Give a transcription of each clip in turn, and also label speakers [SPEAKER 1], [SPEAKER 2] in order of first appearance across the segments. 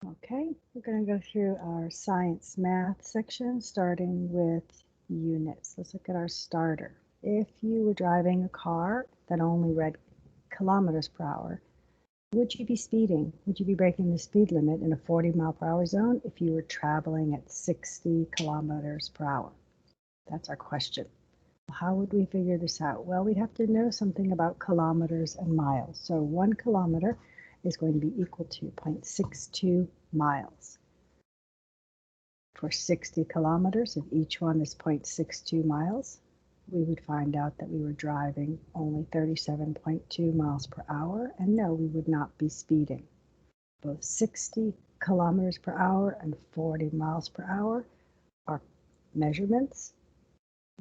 [SPEAKER 1] Okay, we're going to go through our science math section, starting with units. Let's look at our starter. If you were driving a car that only read kilometers per hour, would you be speeding? Would you be breaking the speed limit in a 40-mile-per-hour zone if you were traveling at 60 kilometers per hour? That's our question. How would we figure this out? Well, we'd have to know something about kilometers and miles. So 1 kilometer is going to be equal to 0.62 miles. For 60 kilometers, if each one is 0.62 miles, we would find out that we were driving only 37.2 miles per hour, and no, we would not be speeding. Both 60 kilometers per hour and 40 miles per hour are measurements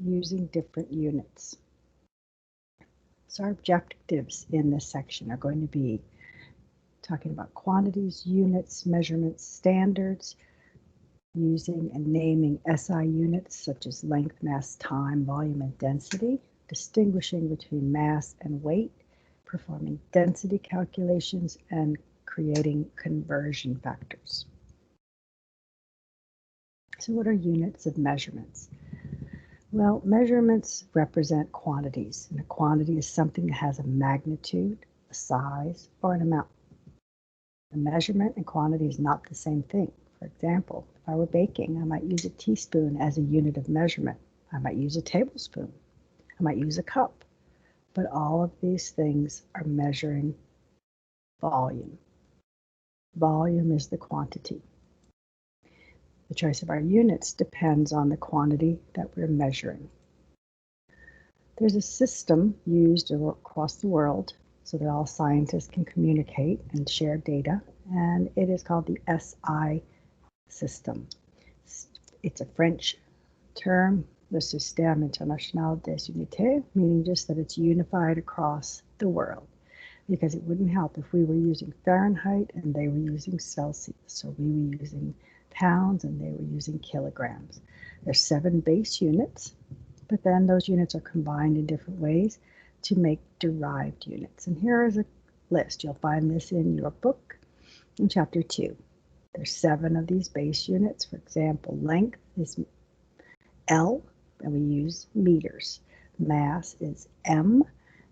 [SPEAKER 1] using different units. So our objectives in this section are going to be talking about quantities, units, measurements, standards, using and naming SI units such as length, mass, time, volume, and density, distinguishing between mass and weight, performing density calculations, and creating conversion factors. So what are units of measurements? Well, measurements represent quantities, and a quantity is something that has a magnitude, a size, or an amount. A measurement and quantity is not the same thing. For example, if I were baking, I might use a teaspoon as a unit of measurement. I might use a tablespoon. I might use a cup. But all of these things are measuring volume. Volume is the quantity. The choice of our units depends on the quantity that we're measuring. There's a system used across the world so that all scientists can communicate and share data, and it is called the SI system. It's a French term, le Système International des Unités, meaning just that it's unified across the world, because it wouldn't help if we were using Fahrenheit and they were using Celsius. So we were using pounds and they were using kilograms. There's 7 base units, but then those units are combined in different ways to make derived units. And here is a list. You'll find this in your book in chapter 2. There's 7 of these base units. For example, length is L, and we use meters. Mass is M,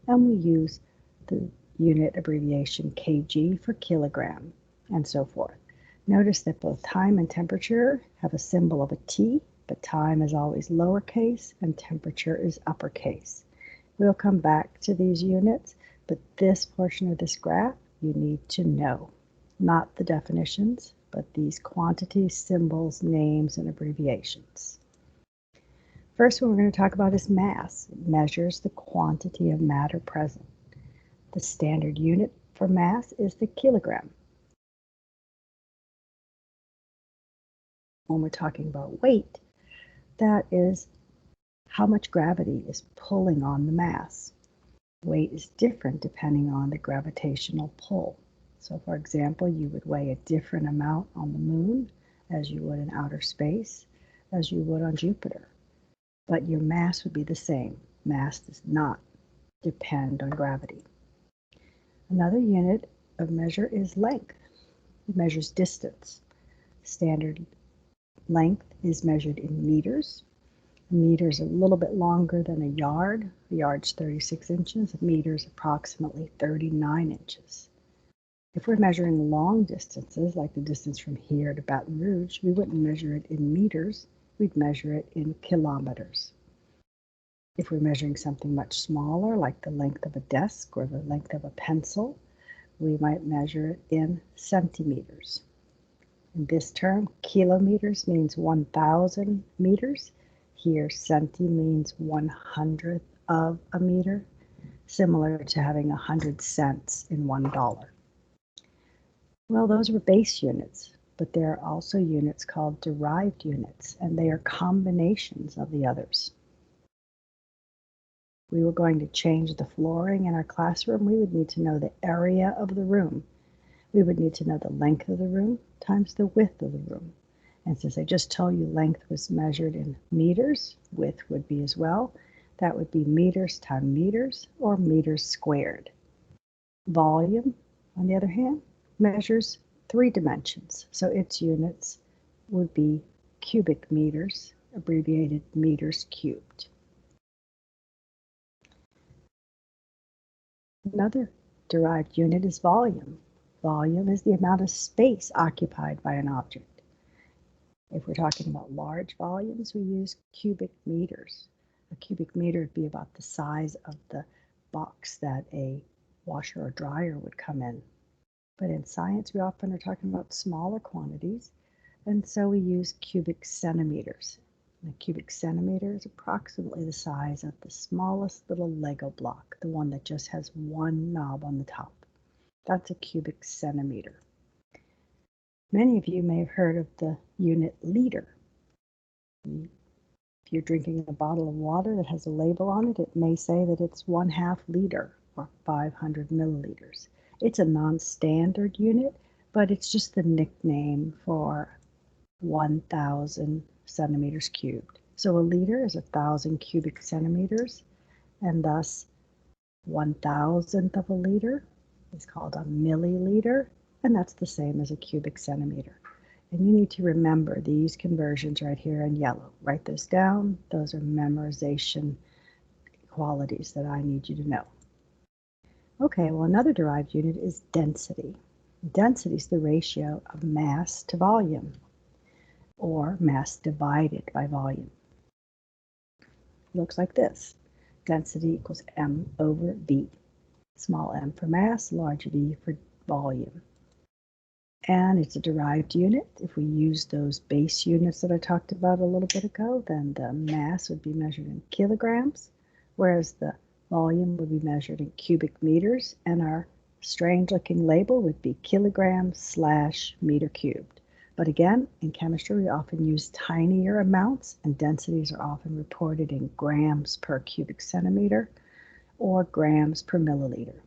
[SPEAKER 1] and we use the unit abbreviation kg for kilogram, and so forth. Notice that both time and temperature have a symbol of a T, but time is always lowercase and temperature is uppercase. We'll come back to these units, but this portion of this graph you need to know. Not the definitions, but these quantities, symbols, names, and abbreviations. First one we're going to talk about is mass. It measures the quantity of matter present. The standard unit for mass is the kilogram. When we're talking about weight, that is how much gravity is pulling on the mass. Weight is different depending on the gravitational pull. So for example, you would weigh a different amount on the moon as you would in outer space, as you would on Jupiter. But your mass would be the same. Mass does not depend on gravity. Another unit of measure is length. It measures distance. Standard length is measured in meters. A meter is a little bit longer than a yard. A yard's 36 inches. A meter is approximately 39 inches. If we're measuring long distances, like the distance from here to Baton Rouge, we wouldn't measure it in meters. We'd measure it in kilometers. If we're measuring something much smaller, like the length of a desk or the length of a pencil, we might measure it in centimeters. In this term, kilometers means 1,000 meters. Here, centi means 1/100th of a meter, similar to having 100 cents in $1. Well, those were base units, but there are also units called derived units, and they are combinations of the others. If we were going to change the flooring in our classroom, we would need to know the area of the room. We would need to know the length of the room times the width of the room. And since I just told you length was measured in meters, width would be as well. That would be meters times meters, or meters squared. Volume, on the other hand, measures 3 dimensions, so its units would be cubic meters, abbreviated meters cubed. Another derived unit is volume. Volume is the amount of space occupied by an object. If we're talking about large volumes, we use cubic meters. A cubic meter would be about the size of the box that a washer or dryer would come in. But in science, we often are talking about smaller quantities, and so we use cubic centimeters. And a cubic centimeter is approximately the size of the smallest little Lego block, the one that just has one knob on the top. That's a cubic centimeter. Many of you may have heard of the unit liter. If you're drinking a bottle of water that has a label on it, it may say that it's 1/2 liter or 500 milliliters. It's a non-standard unit, but it's just the nickname for 1,000 centimeters cubed. So a liter is 1,000 cubic centimeters, and thus 1,000th of a liter is called a milliliter, and that's the same as a cubic centimeter. And you need to remember these conversions right here in yellow. Write those down. Those are memorization qualities that I need you to know. Okay, well, another derived unit is density. Density is the ratio of mass to volume, or mass divided by volume. It looks like this. Density equals m over v. Small m for mass, large V for volume. And it's a derived unit. If we use those base units that I talked about a little bit ago, then the mass would be measured in kilograms, whereas the volume would be measured in cubic meters, and our strange-looking label would be kilograms/meter cubed. But again, in chemistry, we often use tinier amounts, and densities are often reported in grams per cubic centimeter or grams per milliliter.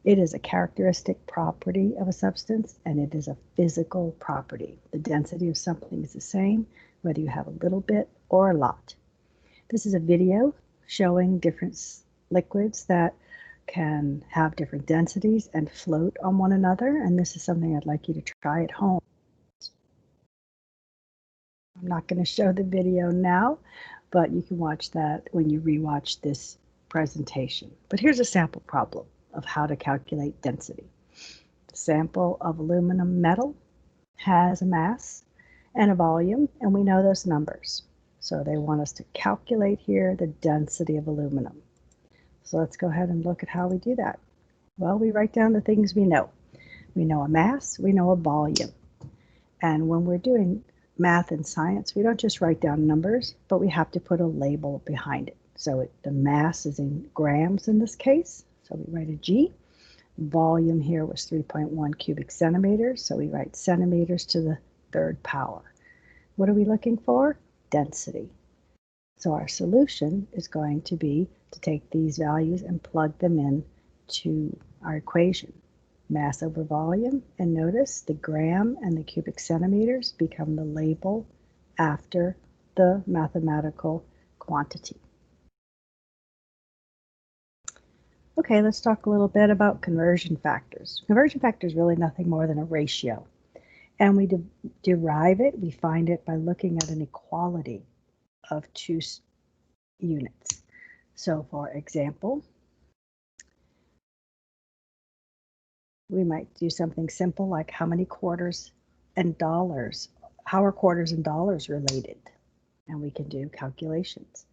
[SPEAKER 1] It is a characteristic property of a substance, and it is a physical property. The density of something is the same, whether you have a little bit or a lot. This is a video showing different liquids that can have different densities and float on one another, and this is something I'd like you to try at home. I'm not going to show the video now, but you can watch that when you rewatch this presentation. But here's a sample problem of how to calculate density. The sample of aluminum metal has a mass and a volume, and we know those numbers. So they want us to calculate here the density of aluminum. So let's go ahead and look at how we do that. Well, we write down the things we know. We know a mass, we know a volume. And when we're doing math and science, we don't just write down numbers, but we have to put a label behind it. So the mass is in grams in this case, so we write a G. Volume here was 3.1 cubic centimeters, so we write centimeters to the third power. What are we looking for? Density. So our solution is going to be to take these values and plug them in to our equation. Mass over volume, and notice the gram and the cubic centimeters become the label after the mathematical quantity. Okay, let's talk a little bit about conversion factors. Conversion factor is really nothing more than a ratio. And we derive it, we find it by looking at an equality of two units. So for example, we might do something simple like how many quarters and dollars, how are quarters and dollars related? And we can do calculations.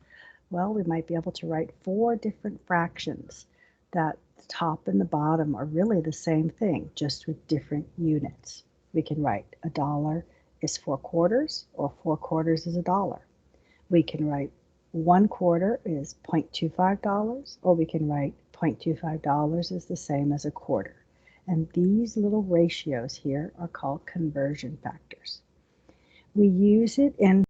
[SPEAKER 1] Well, we might be able to write 4 different fractions that the top and the bottom are really the same thing, just with different units. We can write $1 is 4 quarters, or 4 quarters is $1. We can write 1 quarter is $0.25, or we can write $0.25 is the same as a quarter. And these little ratios here are called conversion factors. We use it in